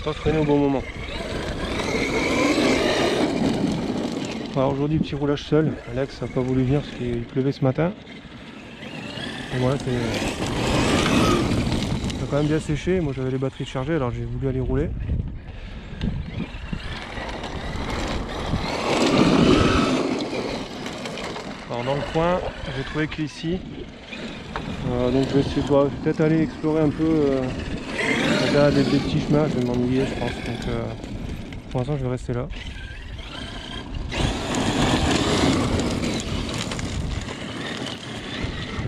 pas freiner au bon moment. Alors aujourd'hui petit roulage seul, Alex n'a pas voulu venir parce qu'il pleuvait ce matin. Et voilà, ça a quand même bien séché, moi j'avais les batteries chargées alors j'ai voulu aller rouler. Alors dans le coin, j'ai trouvé qu'ici, donc je vais peut-être aller explorer un peu des petits chemins, je vais m'ennuyer je pense, donc pour l'instant je vais rester là.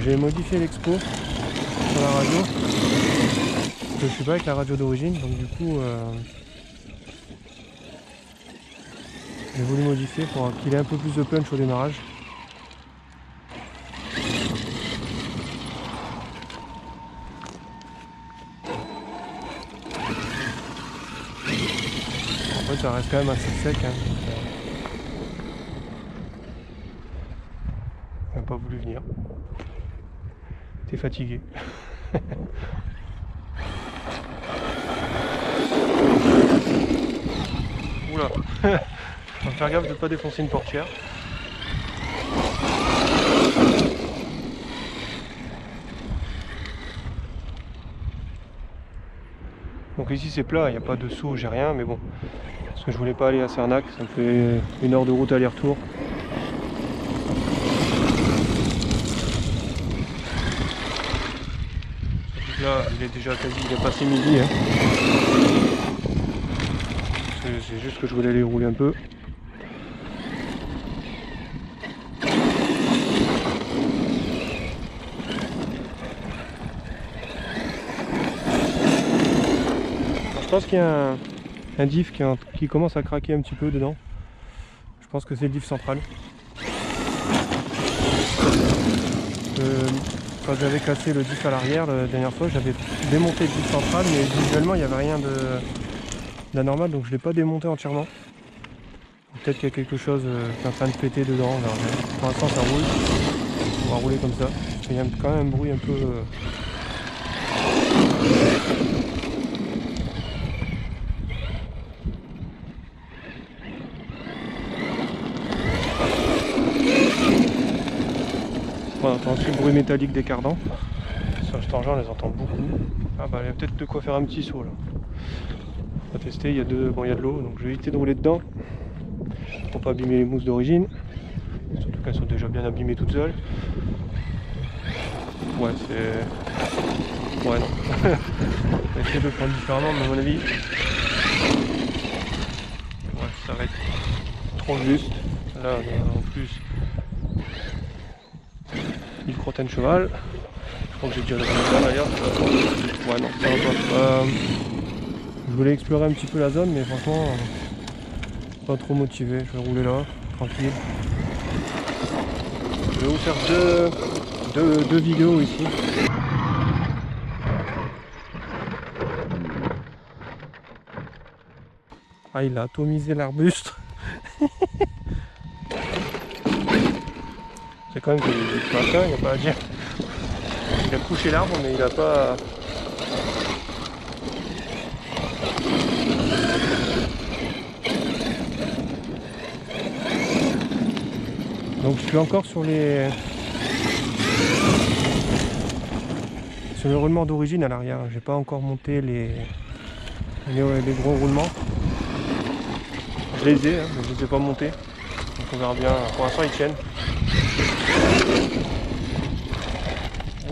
J'ai modifié l'expo sur la radio, parce que je suis pas avec la radio d'origine, donc du coup j'ai voulu modifier pour qu'il ait un peu plus de punch au démarrage. En fait ça reste quand même assez sec, hein. Il n'a pas voulu venir. T'es fatigué. Oula. Faut faire gaffe de ne pas défoncer une portière. Donc ici c'est plat, il n'y a pas de saut, j'ai rien, mais bon. Parce que je voulais pas aller à Cernac, ça me fait 1 heure de route aller-retour. Là, il est déjà quasi, il est passé midi. Hein. C'est juste que je voulais aller rouler un peu. Je pense qu'il y a un diff qui commence à craquer un petit peu dedans. Je pense que c'est le diff central. Quand j'avais cassé le diff à l'arrière la dernière fois, j'avais démonté le diff central, mais visuellement il n'y avait rien d'anormal, donc je ne l'ai pas démonté entièrement. Peut-être qu'il y a quelque chose qui est en train de péter dedans. Pour l'instant ça roule. On va rouler comme ça. Il y a quand même un bruit un peu... On entend aussi le bruit métallique des cardans. Sur cet engin on les entend beaucoup. Ah bah il y a peut-être de quoi faire un petit saut là. On va tester, il y a de l'eau, donc je vais éviter de rouler dedans pour pas abîmer les mousses d'origine. Surtout qu'elles sont déjà bien abîmées toutes seules. Ouais c'est... Ouais non. On va essayer de le prendre différemment, mais à mon avis... Ouais ça va être trop juste. Là en plus... Il crotte un cheval. Je crois que j'ai déjà le résultat d'ailleurs. Ouais non, ça va pas. Je voulais explorer un petit peu la zone, mais franchement, pas trop motivé. Je vais rouler là, tranquille. Je vais vous faire deux vidéos ici. Ah, il a atomisé l'arbuste. C'est quand même du matin, il n'y a pas à dire. Il a couché l'arbre, mais il n'a pas... Donc je suis encore sur le roulement d'origine à l'arrière. J'ai pas encore monté les gros roulements. Je les ai, hein, mais je les ai pas montés. Donc on verra bien. Pour l'instant ils tiennent.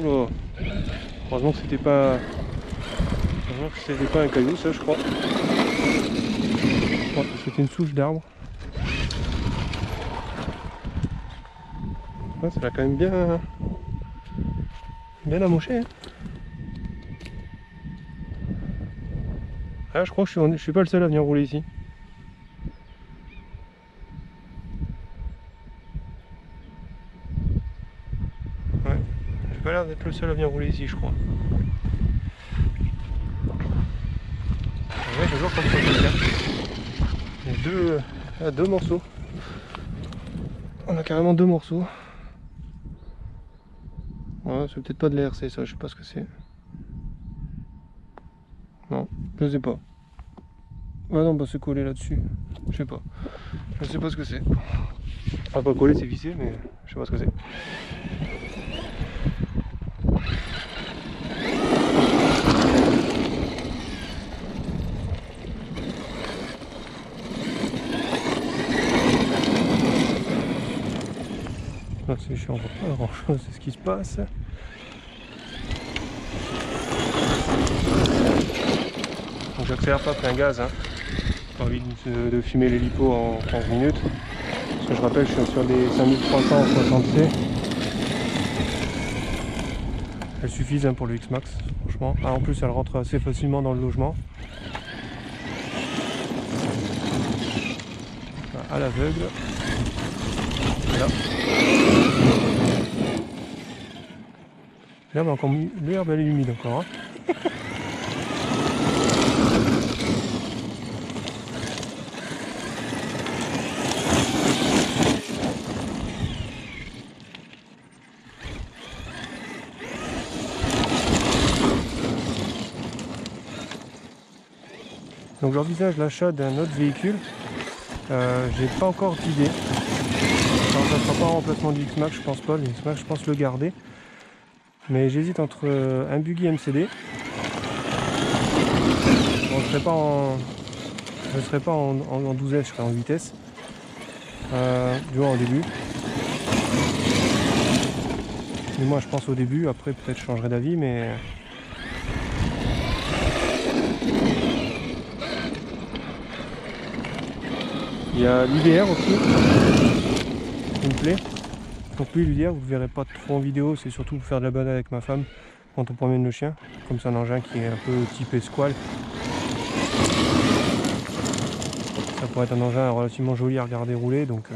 Oula. Heureusement que c'était pas un caillou, ça je crois. Je crois que c'était une souche d'arbre. Ouais, ça l'a quand même bien amoché. Hein. Ah, je crois que je suis pas le seul à venir rouler ici. Ouais, j'ai pas l'air d'être le seul à venir rouler ici, je crois. Ouais, toujours comme ça, il y a deux morceaux. On a carrément 2 morceaux. Ouais, c'est peut-être pas de l'ERC ça, je sais pas ce que c'est. Non, je sais pas. Ouais non, bah c'est collé là-dessus. Je sais pas. Je sais pas ce que c'est. Enfin pas collé, c'est vissé, mais je sais pas ce que c'est. Là c'est chiant, on voit pas grand chose, c'est ce qui se passe. Donc j'accélère pas plein gaz, hein. J'ai envie de fumer l'hélico en 15 minutes. Parce que je rappelle, je suis sur des 5300 en 60C. Elles suffisent hein, pour le X-Max, franchement. Ah, en plus, elle rentre assez facilement dans le logement. Voilà, à l'aveugle. Là. L'herbe encore, l'herbe elle est humide encore. Hein. Donc j'envisage l'achat d'un autre véhicule. J'ai pas encore d'idée. Ça ne sera pas un remplacement du X-Max, je pense pas. Le X-Max, je pense le garder. Mais j'hésite entre un buggy MCD. Bon, je ne serai pas en 12S, je serai en vitesse. Du moins au début. Mais moi je pense au début, après peut-être je changerai d'avis, mais... Il y a l'UDR aussi, qui me plaît. Donc lui, l'UDR, vous ne verrez pas trop en vidéo, c'est surtout pour faire de la balade avec ma femme quand on promène le chien. Comme c'est un engin qui est un peu typé squal. Ça pourrait être un engin relativement joli à regarder rouler, donc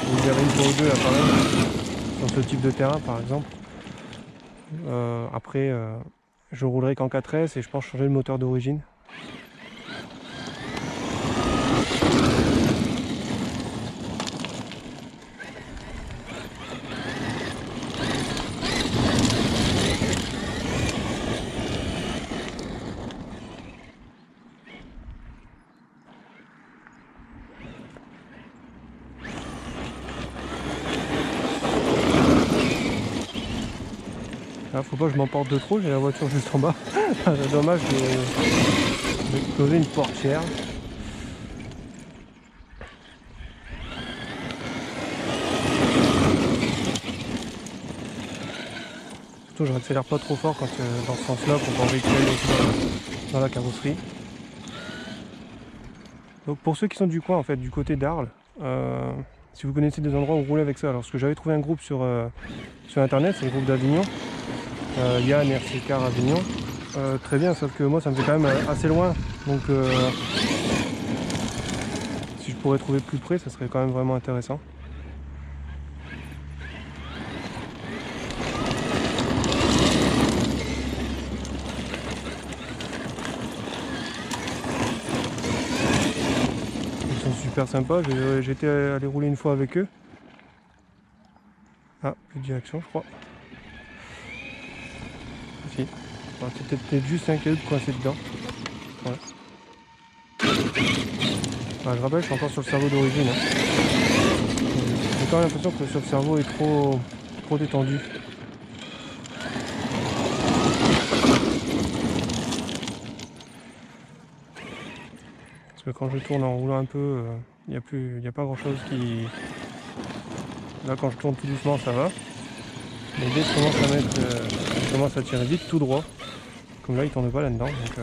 vous verrez une fois ou deux là quand même, sur ce type de terrain par exemple. Après, je roulerai qu'en 4S et je pense changer le moteur d'origine. Là, faut pas que je m'emporte de trop, j'ai la voiture juste en bas. C'est dommage d'exploser une portière. Surtout je n'accélère pas trop fort quand dans ce sens là pour pas véhiculer dans la carrosserie. Donc pour ceux qui sont du coin en fait, du côté d'Arles, si vous connaissez des endroits où rouler avec ça, alors parce que j'avais trouvé un groupe sur internet, c'est le groupe d'Avignon. Yann RC Car Avignon, très bien, sauf que moi ça me fait quand même assez loin, donc si je pourrais trouver plus près ça serait quand même vraiment intéressant. Ils sont super sympas, j'étais allé rouler une fois avec eux. Ah, plus de direction je crois. Si. C'était peut-être juste un caillou coincé dedans. Ouais. Ah, je rappelle, je suis encore sur le cerveau d'origine. Hein. J'ai quand même l'impression que le cerveau est trop détendu. Parce que quand je tourne en roulant un peu, il n'y a pas grand chose qui... Là quand je tourne tout doucement ça va. Mais dès que je commence à tirer vite tout droit, comme là il tourne pas là-dedans, donc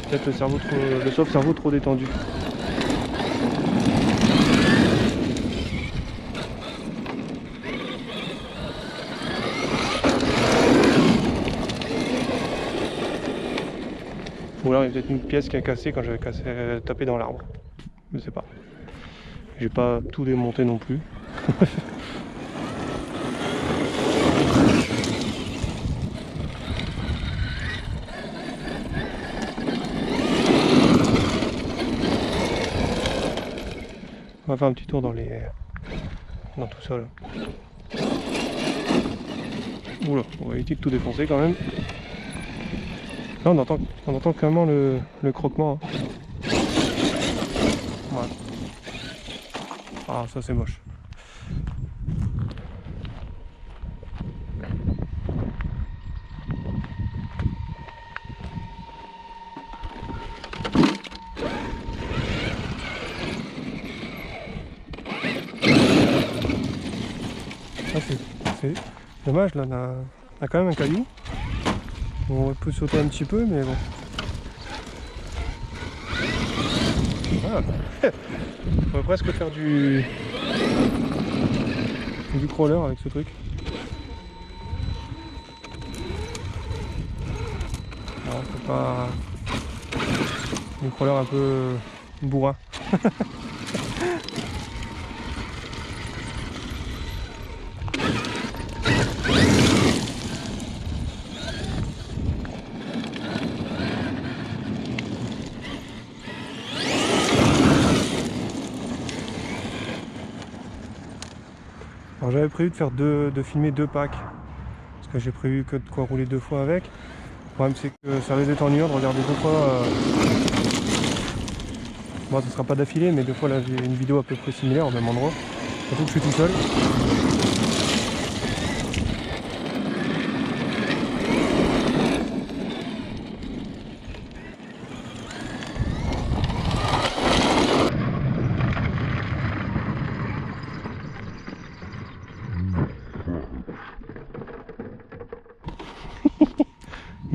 peut-être le sauf-cerveau trop détendu. Ou alors il y a peut-être une pièce qui a cassé quand j'avais tapé dans l'arbre. Je sais pas. J'ai pas tout démonté non plus. On va faire un petit tour dans tout ça là. Oula, on va éviter de tout défoncer quand même. Là on entend clairement le croquement. Hein. Voilà. Ah ça c'est moche. Ah, c'est dommage, là on a quand même un caillou. On peut sauter un petit peu mais bon. Voilà. On pourrait presque faire du crawler avec ce truc. Alors, c'est pas du crawler un peu bourrin. Alors j'avais prévu de filmer 2 packs, parce que j'ai prévu que de quoi rouler 2 fois avec. Le problème c'est que ça risque d'être ennuyant de regarder 2 fois. Bon, ce sera pas d'affilée, mais 2 fois là, j'ai une vidéo à peu près similaire au même endroit. Surtout que je suis tout seul.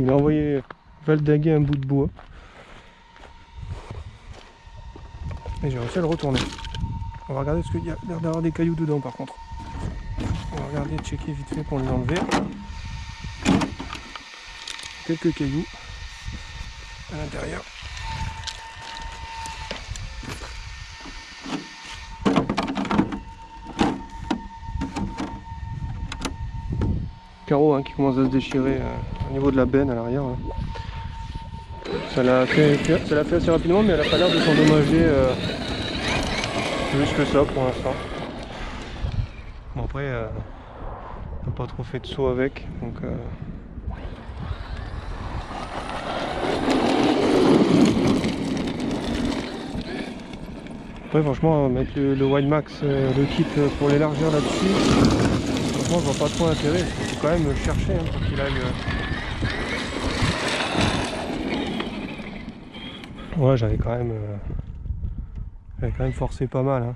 Il a envoyé valdaguer un bout de bois. Et j'ai réussi à le retourner. On va regarder, parce qu'il y a l'air d'avoir des cailloux dedans par contre. On va regarder, checker vite fait pour les enlever. Quelques cailloux à l'intérieur. Carreau hein, qui commence à se déchirer au niveau de la benne à l'arrière. Hein. Ça l'a fait assez rapidement, mais elle a pas l'air de s'endommager plus que ça pour l'instant. Bon après, on n'a pas trop fait de saut avec, donc après franchement mettre le Wild Max, le kit pour l'élargir là-dessus, franchement je vois pas trop l'intérêt, il faut quand même le chercher hein, pour qu'il aille. Ouais j'avais quand même forcé pas mal. Hein.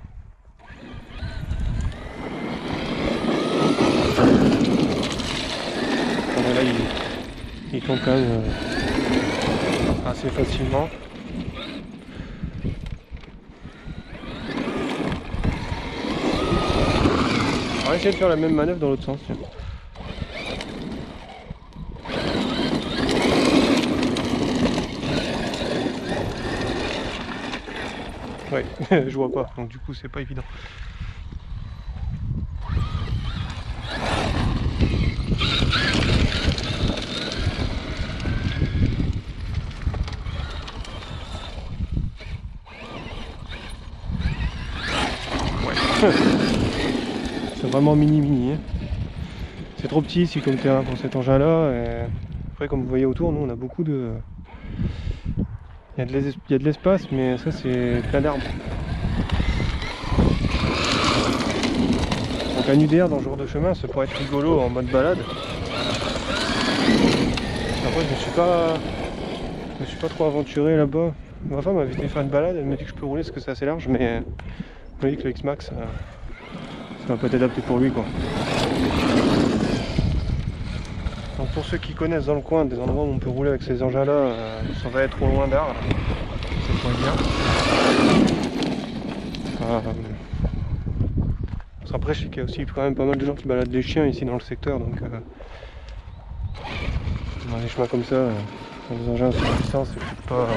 Là il tombe quand même assez facilement. On va essayer de faire la même manœuvre dans l'autre sens. Tiens. Ouais, je vois pas, donc du coup c'est pas évident. Ouais. C'est vraiment mini. Hein. C'est trop petit ici comme terrain pour cet engin là. Et après comme vous voyez autour, nous on a beaucoup de... Il y a de l'espace, mais ça c'est plein d'arbres. Donc un UDR dans ce genre de chemin, ça pourrait être rigolo en mode balade. Après je me suis pas trop aventuré là-bas. Ma femme m'avait fait faire une balade, elle m'a dit que je peux rouler parce que c'est assez large, mais vous voyez que le X-Max, ça va pas être adapté pour lui quoi. Donc pour ceux qui connaissent dans le coin des endroits où on peut rouler avec ces engins là sans aller trop loin d'Arles, c'est pas bien. Après je sais qu'il y a aussi quand même pas mal de gens qui baladent des chiens ici dans le secteur, donc dans des chemins comme ça, dans des engins assez puissants, c'est peut-être pas...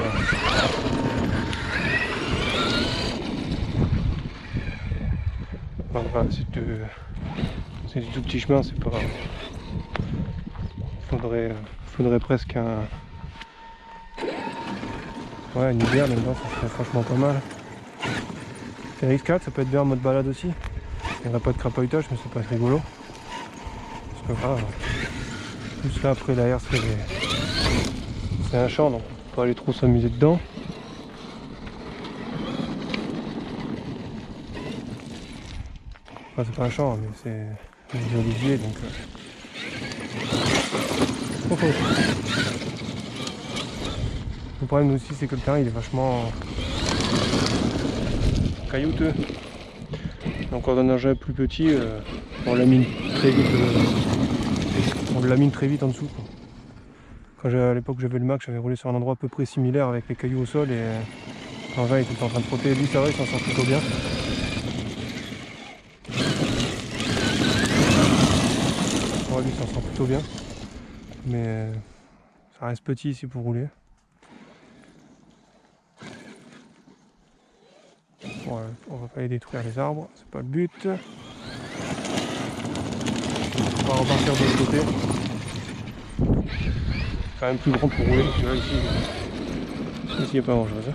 Enfin, c'est du tout petit chemin, c'est pas... Faudrait presque un... Ouais, une IBR là-dedans, ça serait franchement pas mal. RX4, ça peut être bien en mode balade aussi. Il n'y aura pas de crapahutage, mais ça peut être rigolo. Parce que là, Plus là après derrière c'est un champ, donc on peut pas aller trop s'amuser dedans. Enfin c'est pas un champ mais c'est des oliviers donc Le problème aussi c'est que le terrain il est vachement caillouteux. Donc quand on a un engin plus petit, on lamine très vite. On le lamine très vite en dessous, quoi. Quand à l'époque j'avais le Mac, j'avais roulé sur un endroit à peu près similaire avec les cailloux au sol et l'engin était en train de frotter. Lui ça va, il s'en sort plutôt bien. Ouais, lui s'en sort plutôt bien. Mais ça reste petit ici pour rouler. Ouais, on va pas aller détruire les arbres, c'est pas le but. On va repartir de l'autre côté. Quand même plus grand pour rouler, tu vois ici il n'y a pas grand chose.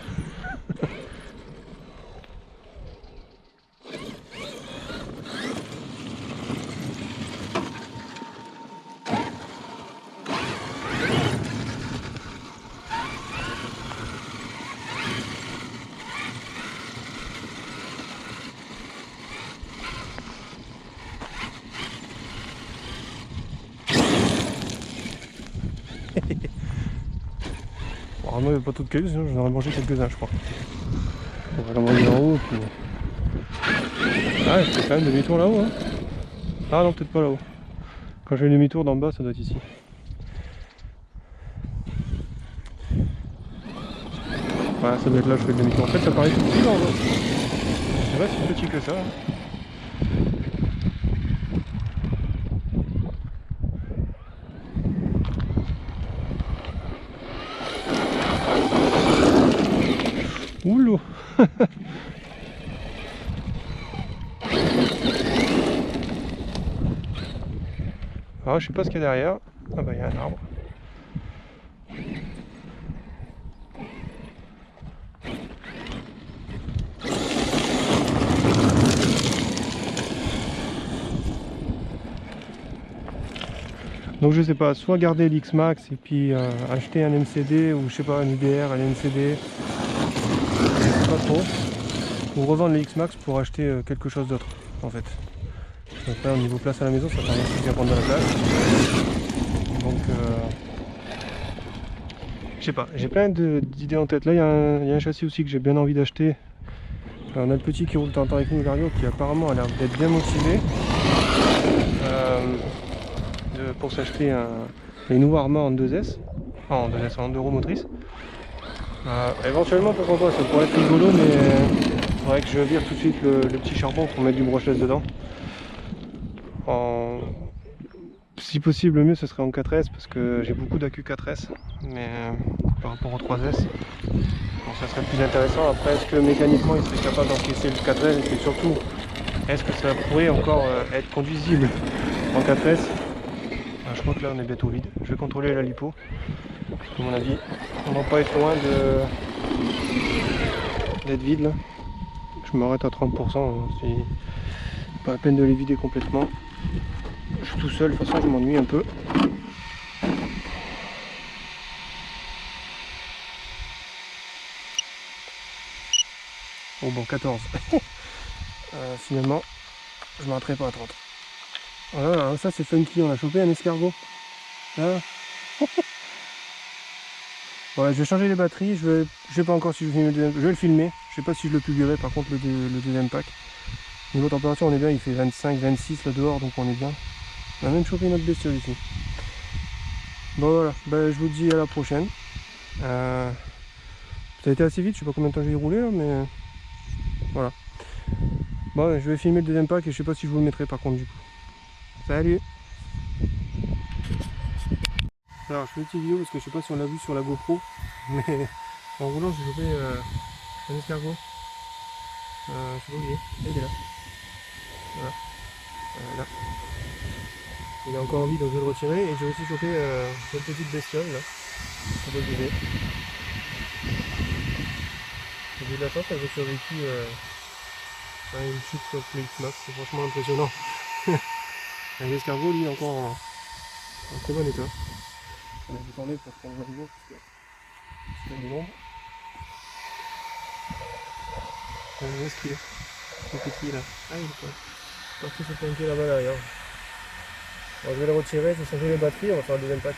Heureusement il n'y avait pas tout de cailloux, sinon j'en aurais mangé quelques-uns je crois. On va la manger en haut puis... Ah je fais quand même demi-tour là-haut hein. Ah non peut-être pas là-haut. Quand je fais demi-tour d'en bas ça doit être ici. Voilà ça doit être là que je fais le demi-tour. En fait ça paraît tout petit là en bas. C'est pas si petit que ça. Hein. Oulou. Alors je sais pas ce qu'il y a derrière. Ah bah il y a un arbre. Donc je sais pas, soit garder l'X-Max et puis acheter un MCD ou je sais pas un IDR, un MCD, je sais pas trop. Ou revendre le X-Max pour acheter quelque chose d'autre en fait. Donc là au niveau place à la maison ça permet aussi de bien prendre de la place. Donc je sais pas, j'ai plein d'idées en tête. Là il y a un châssis aussi que j'ai bien envie d'acheter. On a le petit qui roule de temps en temps avec nous, Gario, qui apparemment a l'air d'être bien motivé pour s'acheter les nouveaux Arma en 2S. Enfin en 2S, en 2 roues motrices. Éventuellement pourquoi pas, ça pourrait être rigolo mais il faudrait que je vire tout de suite le petit charbon pour mettre du brushless dedans. Si possible le mieux ce serait en 4S parce que j'ai beaucoup d'accu 4S mais par rapport au 3S bon, ça serait plus intéressant. Après est-ce que mécaniquement il serait capable d'encaisser le 4S et surtout est-ce que ça pourrait encore être conduisible en 4S? Je crois que là on est bientôt vide. Je vais contrôler la lipo. À mon avis on va pas être loin d'être vide là. Je m'arrête à 30%, c'est pas la peine de les vider complètement. Je suis tout seul, de toute façon je m'ennuie un peu. Oh bon 14. Finalement je m'arrêterai pas à 30. Voilà, ça c'est funky, on a chopé un escargot. Là. Ouais, je vais changer les batteries, je sais pas encore si je vais filmer le deuxième, je vais le filmer, je sais pas si je le publierai par contre le deuxième pack. Niveau température on est bien, il fait 25-26 là dehors donc on est bien. On a même chopé notre bestiole ici. Bon voilà, ben, je vous dis à la prochaine. Ça a été assez vite, je sais pas combien de temps j'ai roulé là mais voilà. Bon je vais filmer le deuxième pack et je sais pas si je vous le mettrai par contre du coup. Salut. Alors je fais une petite vidéo parce que je sais pas si on l'a vu sur la GoPro, mais en roulant j'ai chopé un escargot. Je sais pas où il est, il est là. Voilà. Là. Il est encore en vie donc je vais le retirer et j'ai aussi chopé cette petite bestiole là. Ça doit bouger. J'ai eu de la chance, elle a survécu à une chute sur le X-Max, c'est franchement impressionnant. L'escargot lui encore en très bon état. On a dû tourner pour qu'on voit mieux parce qu'il y a de l'ombre. On voit ce qu'il est. Le petit là. Ah, il est parti se planquer là-bas derrière. Alors, je vais le retirer, je vais changer les batteries, on va faire le deuxième pack.